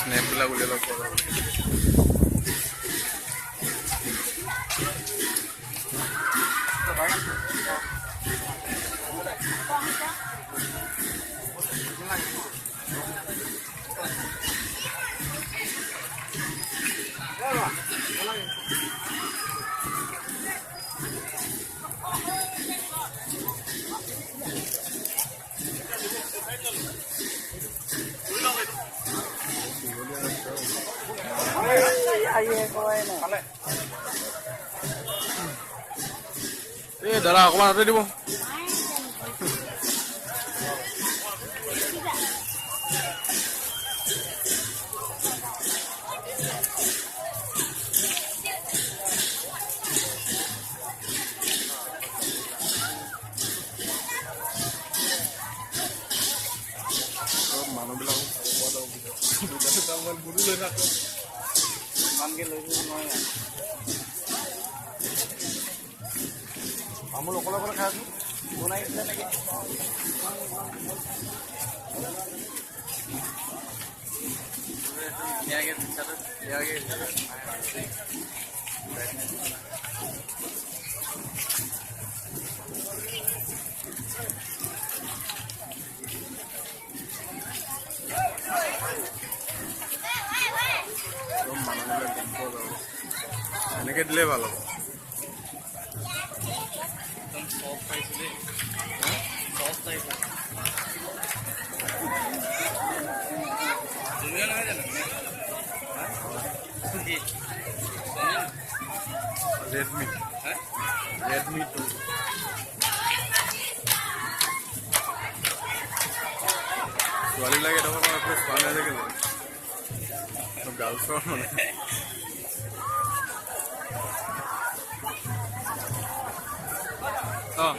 স্নেপবিলাক উলিয়াই ল'ব পৰা এই দাদা অকণমান আঁতৰি দিব মানুহবিলাক বুঢ়ী লৈ থাকো ইমানকৈ লৈ থাকিব নোৱাৰি তামোল অকলে অকলে খাই আছো বনাই দিছে নেকি ধুনীয়াকৈ পিঠাটো ধুনীয়াকৈ মানুহবিলাক দেখিব যাব এনেকৈ দিলে ভাল হ'ব সব পাইছিলে সব পাইছে ধুনীয়া নহয় জানো ৰেডমি ৰেডমি 2 ছোৱালীবিলাকে এডোখৰ চোৱা নাই যে কেলে গাৰ্লছৰ মানে অঁ